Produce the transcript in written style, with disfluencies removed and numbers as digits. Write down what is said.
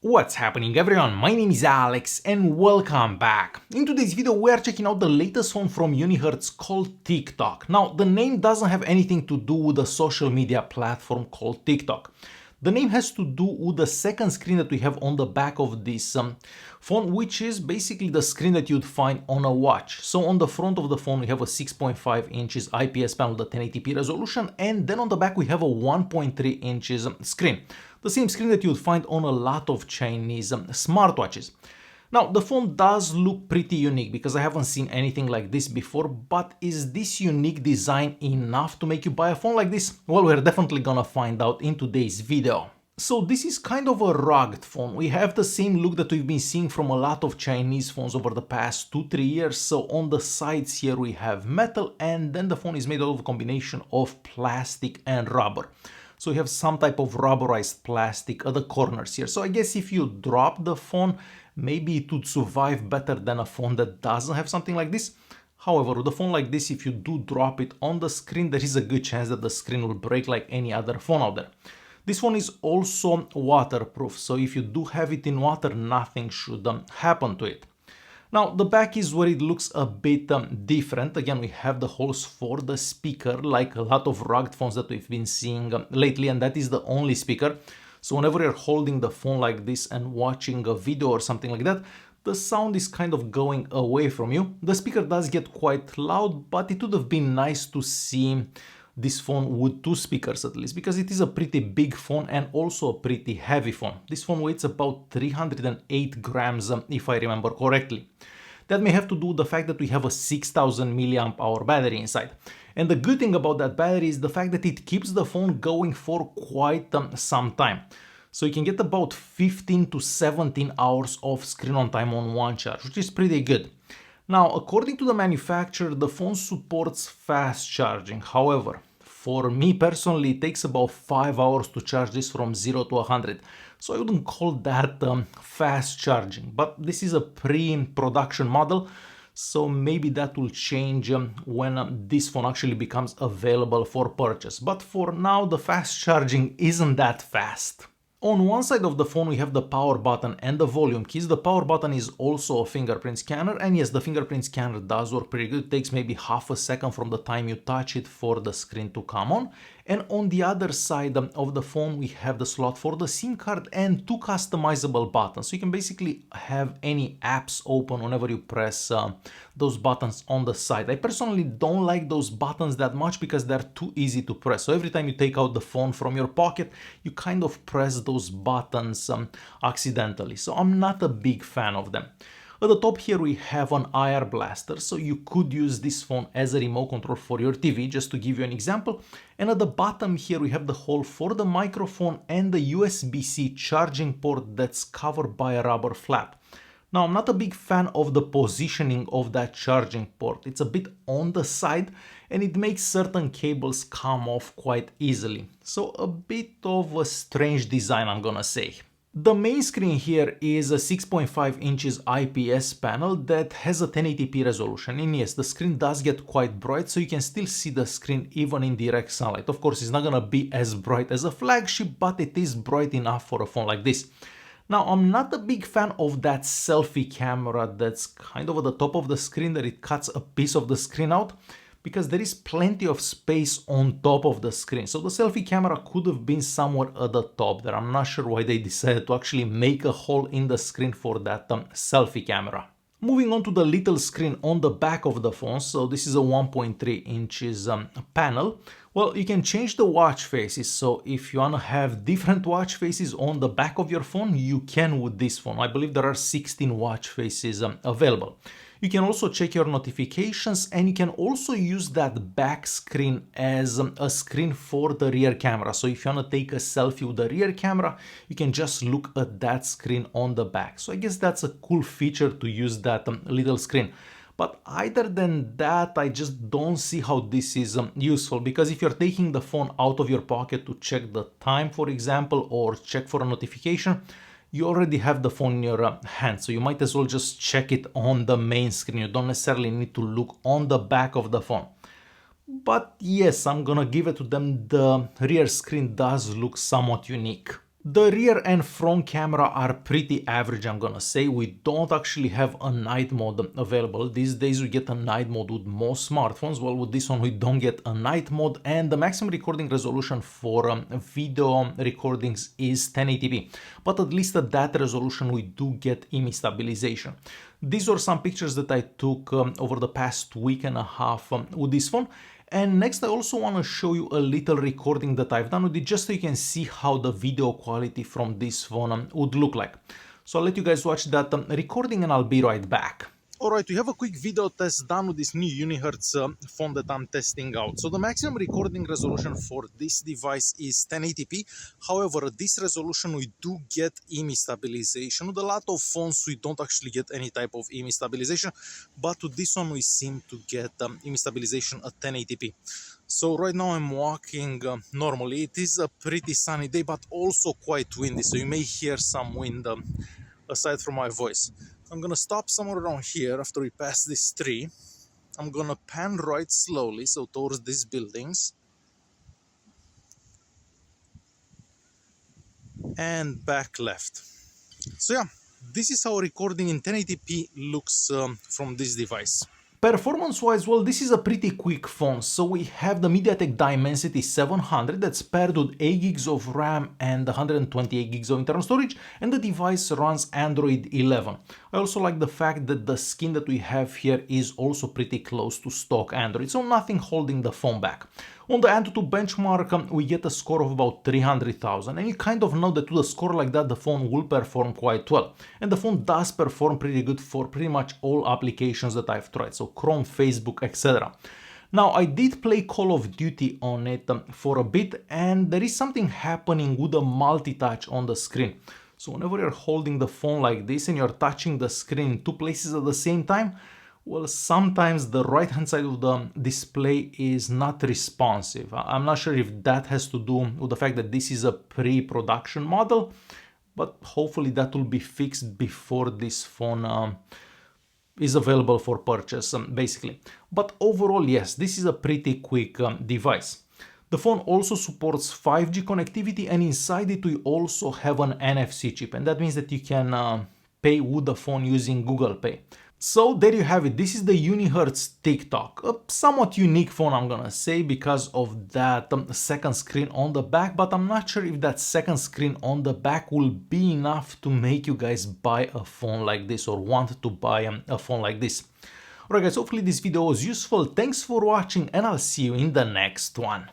What's happening everyone, my name is Alex and welcome back. In today's video we are checking out the latest phone from Unihertz called TickTock. Now the name doesn't have anything to do with the social media platform called TikTok. The name has to do with the second screen that we have on the back of this phone, which is basically the screen that you'd find on a watch. So on the front of the phone we have a 6.5 inches IPS panel with a 1080p resolution, and then on the back we have a 1.3 inches screen. The same screen that you'd find on a lot of Chinese smartwatches. Now the phone does look pretty unique because I haven't seen anything like this before, but is this unique design enough to make you buy a phone like this? Well, we're definitely gonna find out in today's video. So this is kind of a rugged phone. We have the same look that we've been seeing from a lot of Chinese phones over the past 2-3 years. So on the sides here we have metal, and then the phone is made out of a combination of plastic and rubber. So you have some type of rubberized plastic at the corners here. So I guess if you drop the phone, maybe it would survive better than a phone that doesn't have something like this. However, with a phone like this, if you do drop it on the screen, there is a good chance that the screen will break like any other phone out there. This phone is also waterproof, so if you do have it in water, nothing should happen to it. Now the back is where it looks a bit different. Again, we have the holes for the speaker, like a lot of rugged phones that we've been seeing lately, and that is the only speaker. So whenever you're holding the phone like this and watching a video or something like that, the sound is kind of going away from you. The speaker does get quite loud, but it would have been nice to see this phone with two speakers at least, because it is a pretty big phone and also a pretty heavy phone. This phone weighs about 308 grams if I remember correctly. That may have to do with the fact that we have a 6000 milliamp hour battery inside. And the good thing about that battery is the fact that it keeps the phone going for quite some time. So you can get about 15 to 17 hours of screen on time on one charge, which is pretty good. Now, according to the manufacturer, the phone supports fast charging. However, for me personally, it takes about 5 hours to charge this from 0 to 100. So I wouldn't call that fast charging, but this is a pre-production model. So maybe that will change when this phone actually becomes available for purchase. But for now, the fast charging isn't that fast. On one side of the phone we have the power button and the volume keys. The power button is also a fingerprint scanner, and yes, the fingerprint scanner does work pretty good. It takes maybe half a second from the time you touch it for the screen to come on. And on the other side of the phone we have the slot for the SIM card and two customizable buttons. So you can basically have any apps open whenever you press those buttons on the side. I personally don't like those buttons that much because they're too easy to press. So every time you take out the phone from your pocket, you kind of press those buttons accidentally. So I'm not a big fan of them. At the top here we have an IR blaster, so you could use this phone as a remote control for your TV, just to give you an example. And at the bottom here we have the hole for the microphone and the USB-C charging port that's covered by a rubber flap. Now I'm not a big fan of the positioning of that charging port. It's a bit on the side and it makes certain cables come off quite easily. So a bit of a strange design, I'm gonna say. The main screen here is a 6.5 inches IPS panel that has a 1080p resolution, and yes, the screen does get quite bright, so you can still see the screen even in direct sunlight. Of course, it's not gonna be as bright as a flagship, but it is bright enough for a phone like this. Now, I'm not a big fan of that selfie camera that's kind of at the top of the screen, that it cuts a piece of the screen out, because there is plenty of space on top of the screen. So the selfie camera could have been somewhere at the top there. I'm not sure why they decided to actually make a hole in the screen for that selfie camera. Moving on to the little screen on the back of the phone. So this is a 1.3 inches panel. Well, you can change the watch faces. So if you want to have different watch faces on the back of your phone, you can with this phone. I believe there are 16 watch faces available. You can also check your notifications, and you can also use that back screen as a screen for the rear camera. So if you want to take a selfie with the rear camera, you can just look at that screen on the back. So I guess that's a cool feature to use that little screen. But other than that, I just don't see how this is useful, because if you're taking the phone out of your pocket to check the time, for example, or check for a notification, you already have the phone in your hand, so you might as well just check it on the main screen. You don't necessarily need to look on the back of the phone. But yes, I'm gonna give it to them, the rear screen does look somewhat unique. The rear and front camera are pretty average, I'm gonna say. We don't actually have a night mode available. These days we get a night mode with most smartphones. Well, with this one we don't get a night mode, and the maximum recording resolution for video recordings is 1080p. But at least at that resolution we do get image stabilization. These were some pictures that I took over the past week and a half with this phone. And next I also want to show you a little recording that I've done with it, just so you can see how the video quality from this phone would look like. So I'll let you guys watch that recording and I'll be right back. Alright, we have a quick video test done with this new Unihertz phone that I'm testing out. So the maximum recording resolution for this device is 1080p. However, this resolution we do get image stabilization. With a lot of phones we don't actually get any type of image stabilization, but with this one we seem to get image stabilization at 1080p. So right now I'm walking normally. It is a pretty sunny day, but also quite windy, so you may hear some wind aside from my voice. I'm gonna stop somewhere around here after we pass this tree. I'm gonna pan right slowly, so towards these buildings. And back left. So yeah, this is how recording in 1080p looks from this device. Performance-wise, well, this is a pretty quick phone. So we have the MediaTek Dimensity 700 that's paired with 8 gigs of RAM and 128 gigs of internal storage, and the device runs Android 11. I also like the fact that the skin that we have here is also pretty close to stock Android, so nothing holding the phone back. On the Antutu benchmark, we get a score of about 300,000, and you kind of know that with a score like that, the phone will perform quite well. And the phone does perform pretty good for pretty much all applications that I've tried, so Chrome, Facebook, etc. Now, I did play Call of Duty on it for a bit, and there is something happening with the multi-touch on the screen. So whenever you're holding the phone like this and you're touching the screen in two places at the same time, well, sometimes the right hand side of the display is not responsive. I'm not sure if that has to do with the fact that this is a pre-production model, but hopefully that will be fixed before this phone is available for purchase, basically. But overall, yes, this is a pretty quick device. The phone also supports 5G connectivity, and inside it we also have an NFC chip, and that means that you can pay with the phone using Google Pay. So there you have it. This is the Unihertz TickTock, a somewhat unique phone, I'm gonna say, because of that second screen on the back, but I'm not sure if that second screen on the back will be enough to make you guys buy a phone like this or want to buy a phone like this. Alright guys, hopefully this video was useful. Thanks for watching and I'll see you in the next one.